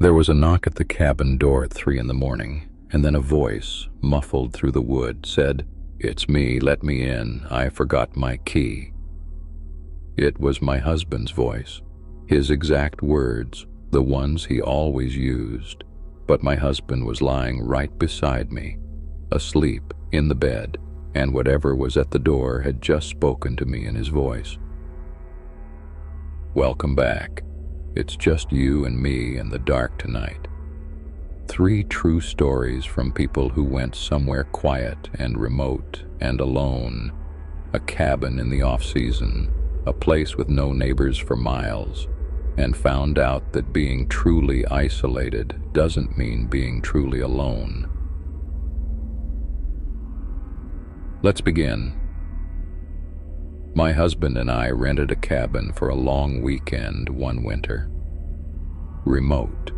There was a knock at the cabin door at 3 in the morning, and then a voice, muffled through the wood, said, "It's me, let me in, I forgot my key." It was my husband's voice, his exact words, the ones he always used, but my husband was lying right beside me, asleep in the bed, and whatever was at the door had just spoken to me in his voice. "Welcome back. It's just you and me in the dark tonight." 3 true stories from people who went somewhere quiet and remote and alone, a cabin in the off-season, a place with no neighbors for miles, and found out that being truly isolated doesn't mean being truly alone. Let's begin. My husband and I rented a cabin for a long weekend one winter. Remote.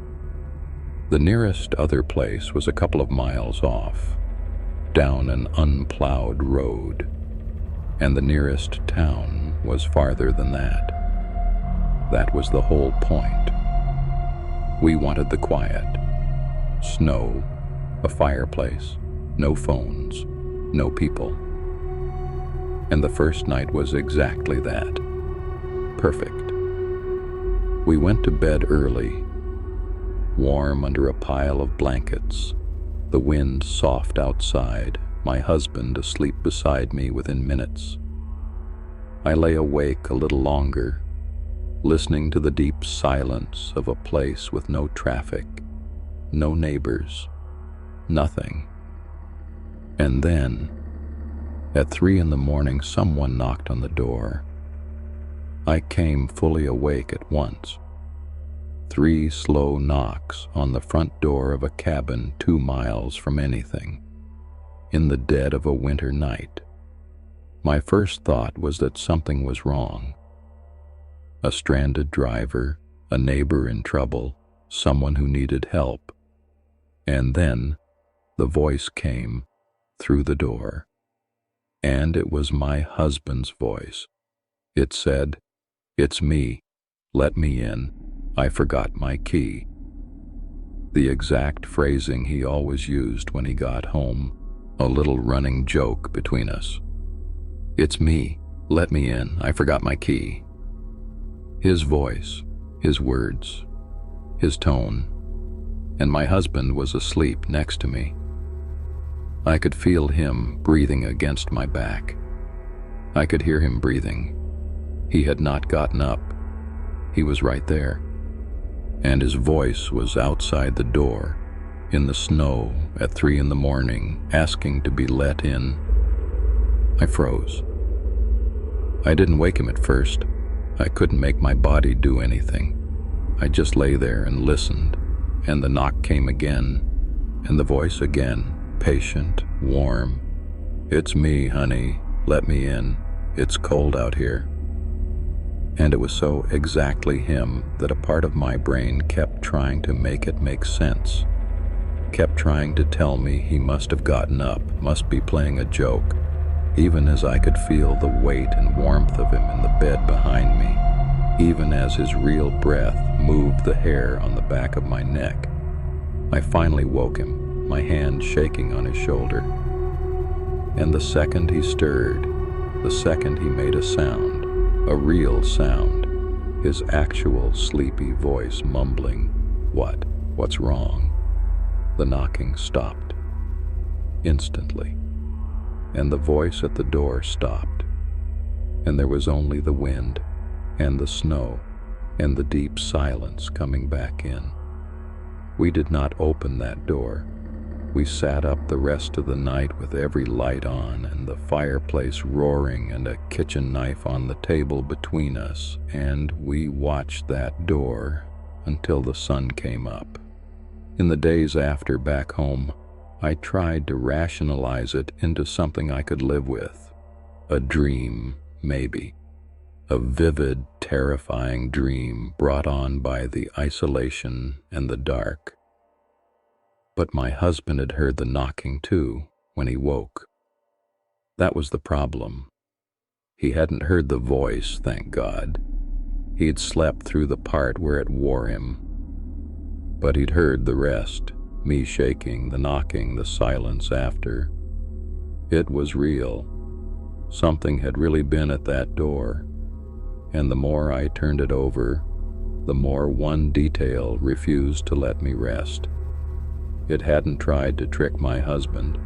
The nearest other place was a couple of miles off, down an unplowed road, and the nearest town was farther than that. That was the whole point. We wanted the quiet. Snow, a fireplace, no phones, no people. And the first night was exactly that. Perfect. We went to bed early, warm under a pile of blankets, the wind soft outside, my husband asleep beside me within minutes. I lay awake a little longer, listening to the deep silence of a place with no traffic, no neighbors, nothing. And then, at 3 in the morning, someone knocked on the door. I came fully awake at once. 3 slow knocks on the front door of a cabin 2 miles from anything, in the dead of a winter night. My first thought was that something was wrong. A stranded driver, a neighbor in trouble, someone who needed help. And then the voice came through the door. And it was my husband's voice. It said, "It's me, let me in, I forgot my key." The exact phrasing he always used when he got home, a little running joke between us. "It's me, let me in, I forgot my key." His voice, his words, his tone, and my husband was asleep next to me. I could feel him breathing against my back. I could hear him breathing. He had not gotten up. He was right there. And his voice was outside the door, in the snow at 3 in the morning, asking to be let in. I froze. I didn't wake him at first. I couldn't make my body do anything. I just lay there and listened, and the knock came again, and the voice again. Patient, warm. "It's me, honey. Let me in. It's cold out here." And it was so exactly him that a part of my brain kept trying to make it make sense. Kept trying to tell me he must have gotten up, must be playing a joke, even as I could feel the weight and warmth of him in the bed behind me, even as his real breath moved the hair on the back of my neck. I finally woke him, my hand shaking on his shoulder. And the second he stirred, the second he made a sound, a real sound, his actual sleepy voice mumbling, What's wrong?" The knocking stopped. Instantly. And the voice at the door stopped. And there was only the wind, and the snow, and the deep silence coming back in. We did not open that door. We sat up the rest of the night with every light on and the fireplace roaring and a kitchen knife on the table between us, and we watched that door until the sun came up. In the days after back home, I tried to rationalize it into something I could live with. A dream, maybe. A vivid, terrifying dream brought on by the isolation and the dark. But my husband had heard the knocking too when he woke. That was the problem. He hadn't heard the voice, thank God. He'd slept through the part where it wore him. But he'd heard the rest, me shaking, the knocking, the silence after. It was real. Something had really been at that door, and the more I turned it over, the more one detail refused to let me rest. It hadn't tried to trick my husband.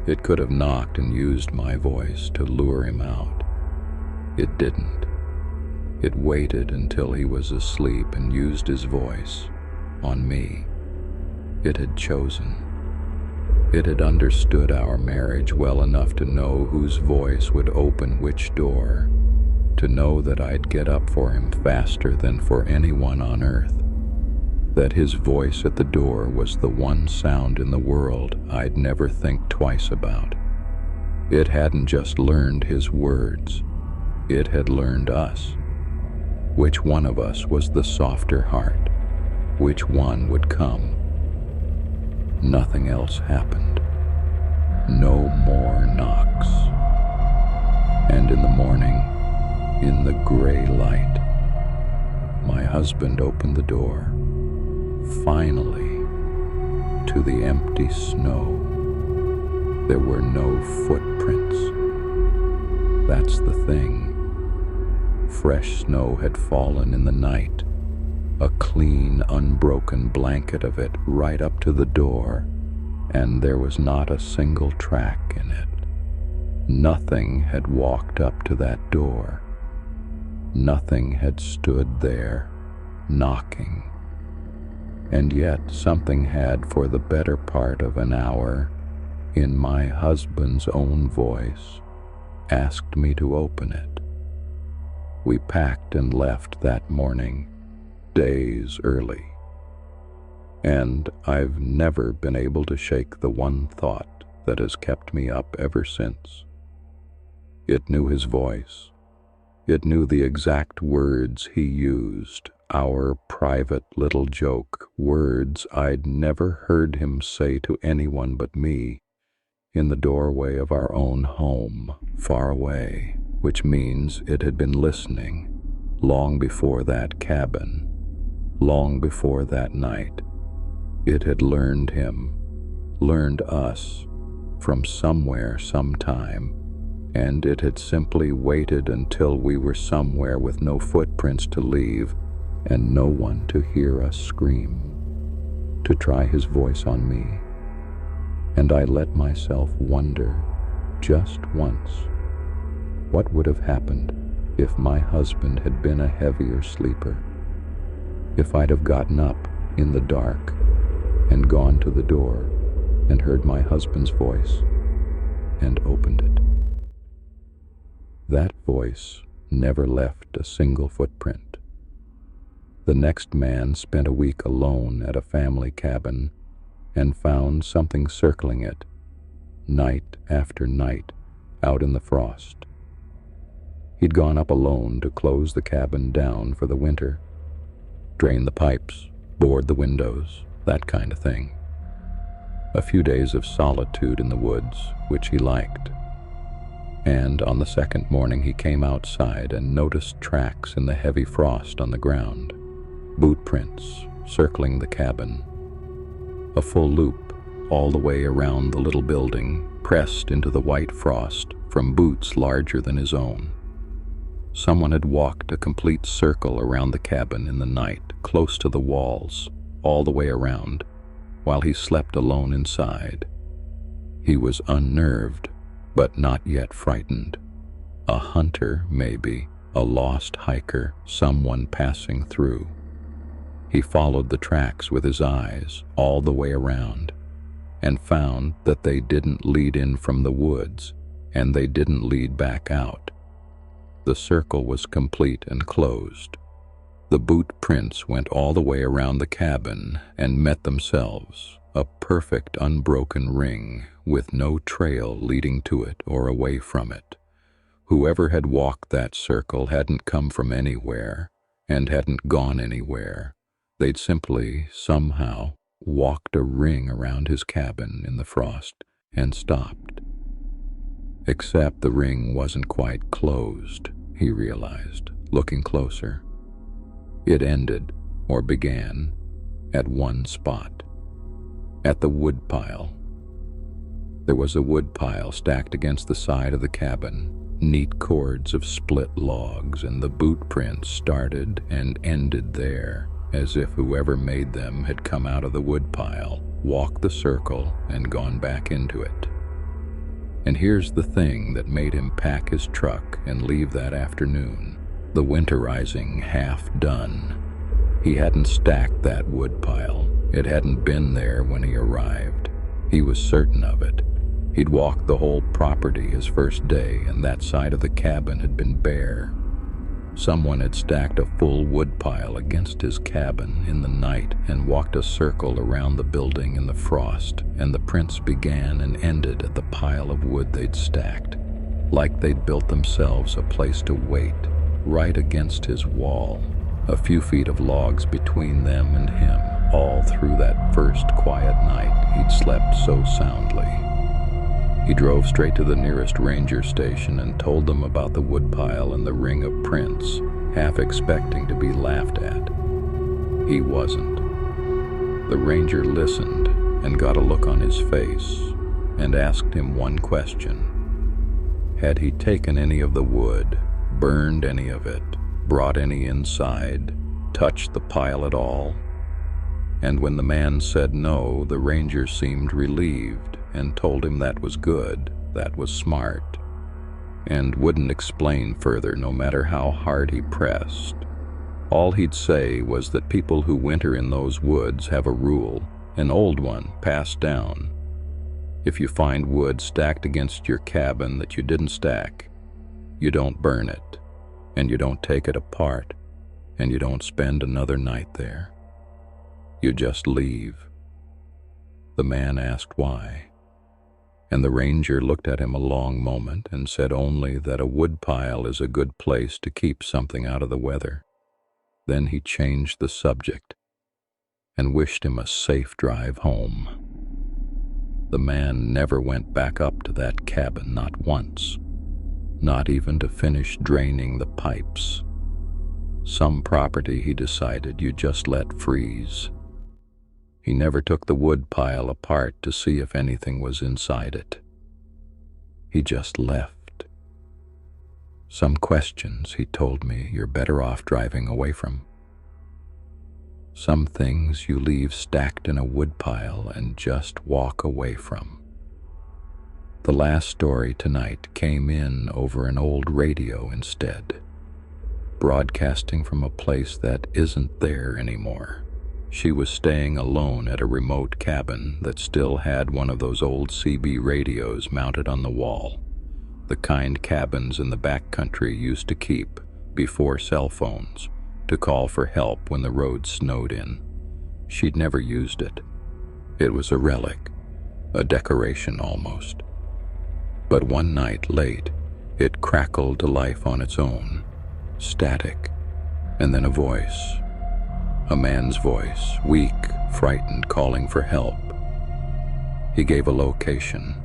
It could have knocked and used my voice to lure him out. It didn't. It waited until he was asleep and used his voice on me. It had chosen. It had understood our marriage well enough to know whose voice would open which door, to know that I'd get up for him faster than for anyone on earth, that his voice at the door was the one sound in the world I'd never think twice about. It hadn't just learned his words, it had learned us. Which one of us was the softer heart? Which one would come? Nothing else happened. No more knocks. And in the morning, in the gray light, my husband opened the door, finally, to the empty snow. There were no footprints. That's the thing. Fresh snow had fallen in the night, a clean, unbroken blanket of it right up to the door, and there was not a single track in it. Nothing had walked up to that door. Nothing had stood there, knocking. And yet something had, for the better part of an hour, in my husband's own voice, asked me to open it. We packed and left that morning, days early. And I've never been able to shake the one thought that has kept me up ever since. It knew his voice. It knew the exact words he used, our private little joke, words I'd never heard him say to anyone but me, in the doorway of our own home, far away, which means it had been listening long before that cabin, long before that night. It had learned him, learned us, from somewhere, sometime, and it had simply waited until we were somewhere with no footprints to leave and no one to hear us scream, to try his voice on me. And I let myself wonder, just once, what would have happened if my husband had been a heavier sleeper, if I'd have gotten up in the dark and gone to the door and heard my husband's voice and opened it. That voice never left a single footprint. The next man spent a week alone at a family cabin and found something circling it, night after night, out in the frost. He'd gone up alone to close the cabin down for the winter, drain the pipes, board the windows, that kind of thing. A few days of solitude in the woods, which he liked. And on the second morning he came outside and noticed tracks in the heavy frost on the ground, boot prints circling the cabin. A full loop all the way around the little building, pressed into the white frost from boots larger than his own. Someone had walked a complete circle around the cabin in the night, close to the walls, all the way around, while he slept alone inside. He was unnerved, but not yet frightened. A hunter, maybe, a lost hiker, someone passing through. He followed the tracks with his eyes all the way around, and found that they didn't lead in from the woods, and they didn't lead back out. The circle was complete and closed. The boot prints went all the way around the cabin and met themselves, a perfect unbroken ring with no trail leading to it or away from it. Whoever had walked that circle hadn't come from anywhere and hadn't gone anywhere. They'd simply, somehow, walked a ring around his cabin in the frost and stopped. Except the ring wasn't quite closed, he realized, looking closer. It ended, or began, at one spot, at the woodpile. There was a woodpile stacked against the side of the cabin, neat cords of split logs, and the boot prints started and ended there, as if whoever made them had come out of the woodpile, walked the circle, and gone back into it. And here's the thing that made him pack his truck and leave that afternoon, the winterizing half done. He hadn't stacked that woodpile. It hadn't been there when he arrived. He was certain of it. He'd walked the whole property his first day, and that side of the cabin had been bare. Someone had stacked a full woodpile against his cabin in the night and walked a circle around the building in the frost, and the prints began and ended at the pile of wood they'd stacked, like they'd built themselves a place to wait, right against his wall, a few feet of logs between them and him, all through that first quiet night he'd slept so soundly. He drove straight to the nearest ranger station and told them about the woodpile and the ring of prints, half expecting to be laughed at. He wasn't. The ranger listened and got a look on his face and asked him one question. Had he taken any of the wood, burned any of it, brought any inside, touched the pile at all? And when the man said no, the ranger seemed relieved and told him that was good, that was smart, and wouldn't explain further no matter how hard he pressed. All he'd say was that people who winter in those woods have a rule, an old one passed down. If you find wood stacked against your cabin that you didn't stack, you don't burn it, and you don't take it apart, and you don't spend another night there. You just leave. The man asked why, and the ranger looked at him a long moment and said only that a woodpile is a good place to keep something out of the weather. Then he changed the subject and wished him a safe drive home. The man never went back up to that cabin, not once, not even to finish draining the pipes. Some property, he decided, you just let freeze. He never took the wood pile apart to see if anything was inside it. He just left. Some questions, he told me, you're better off driving away from. Some things you leave stacked in a wood pile and just walk away from. The last story tonight came in over an old radio instead, broadcasting from a place that isn't there anymore. She was staying alone at a remote cabin that still had one of those old CB radios mounted on the wall, the kind cabins in the backcountry used to keep before cell phones to call for help when the road snowed in. She'd never used it. It was a relic, a decoration almost. But one night late, it crackled to life on its own, static, and then a voice. A man's voice, weak, frightened, calling for help. He gave a location,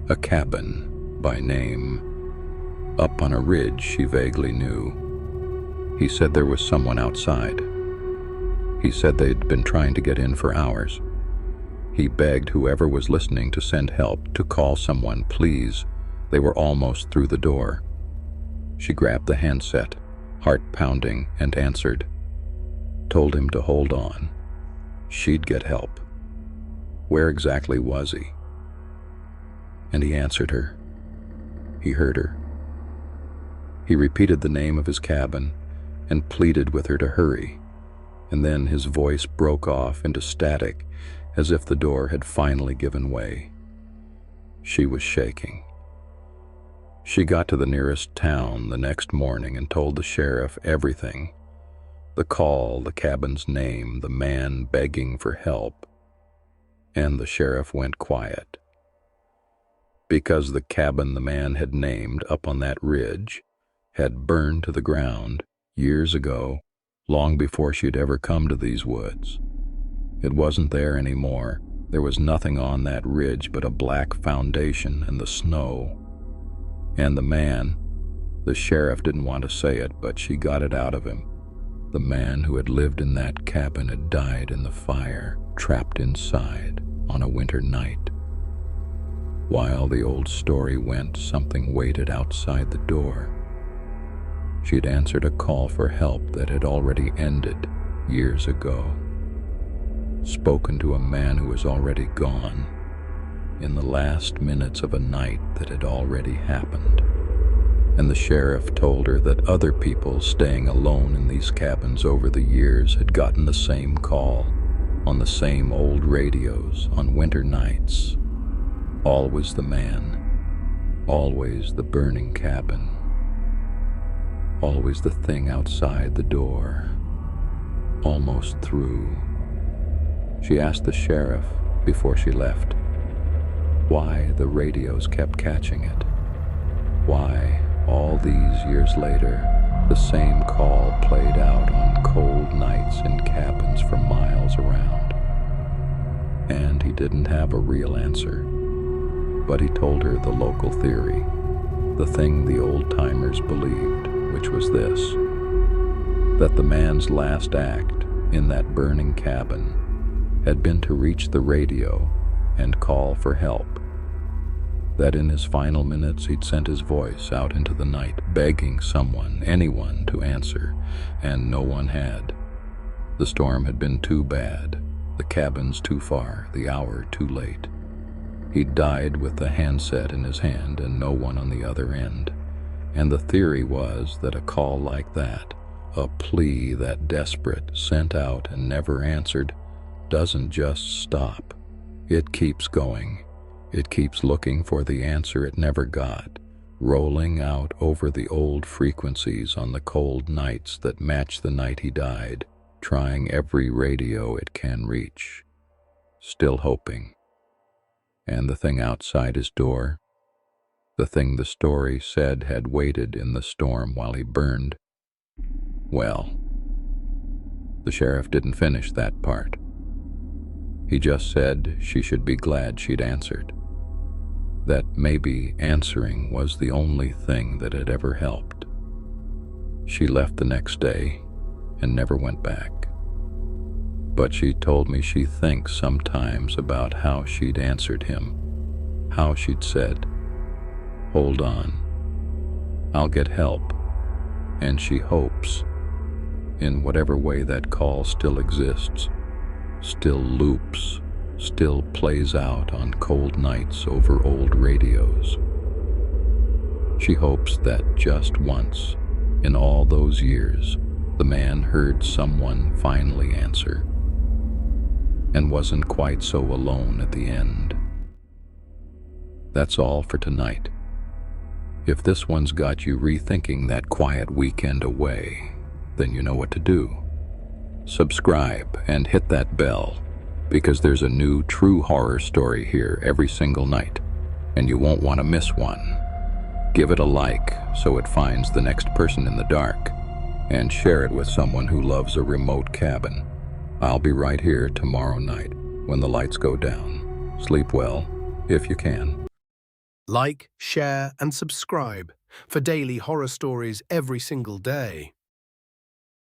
a cabin by name, up on a ridge she vaguely knew. He said there was someone outside. He said they'd been trying to get in for hours. He begged whoever was listening to send help, to call someone, please. They were almost through the door. She grabbed the handset, heart pounding, and answered. Told him to hold on. She'd get help. Where exactly was he? And he answered her. He heard her. He repeated the name of his cabin and pleaded with her to hurry, and then his voice broke off into static as if the door had finally given way. She was shaking. She got to the nearest town the next morning and told the sheriff everything. The call, the cabin's name, the man begging for help. And the sheriff went quiet. Because the cabin the man had named up on that ridge had burned to the ground years ago, long before she'd ever come to these woods. It wasn't there anymore. There was nothing on that ridge but a black foundation and the snow. And the man, the sheriff didn't want to say it, but she got it out of him. The man who had lived in that cabin had died in the fire, trapped inside on a winter night. While the old story went, something waited outside the door. She'd answered a call for help that had already ended years ago. Spoken to a man who was already gone, in the last minutes of a night that had already happened. And the sheriff told her that other people staying alone in these cabins over the years had gotten the same call on the same old radios on winter nights. Always the man, always the burning cabin, always the thing outside the door, almost through. She asked the sheriff before she left why the radios kept catching it, why all these years later the same call played out on cold nights in cabins for miles around. And he didn't have a real answer, but he told her the local theory, the thing the old-timers believed, which was this: that the man's last act in that burning cabin had been to reach the radio and call for help. That in his final minutes he'd sent his voice out into the night, begging someone, anyone, to answer, and no one had. The storm had been too bad, the cabins too far, the hour too late. He'd died with the handset in his hand and no one on the other end. And the theory was that a call like that, a plea that desperate, sent out and never answered, doesn't just stop. It keeps going. It keeps looking for the answer it never got, rolling out over the old frequencies on the cold nights that match the night he died, trying every radio it can reach, still hoping. And the thing outside his door, the thing the story said had waited in the storm while he burned, well, the sheriff didn't finish that part. He just said she should be glad she'd answered. That maybe answering was the only thing that had ever helped. She left the next day and never went back. But she told me she thinks sometimes about how she'd answered him, how she'd said, "Hold on, I'll get help," and she hopes, in whatever way that call still exists, still loops, still plays out on cold nights over old radios. She hopes that just once, in all those years, the man heard someone finally answer, and wasn't quite so alone at the end. That's all for tonight. If this one's got you rethinking that quiet weekend away, then you know what to do. Subscribe and hit that bell, because there's a new true horror story here every single night, and you won't want to miss one. Give it a like so it finds the next person in the dark, and share it with someone who loves a remote cabin. I'll be right here tomorrow night when the lights go down. Sleep well, if you can. Like, share, and subscribe for daily horror stories every single day.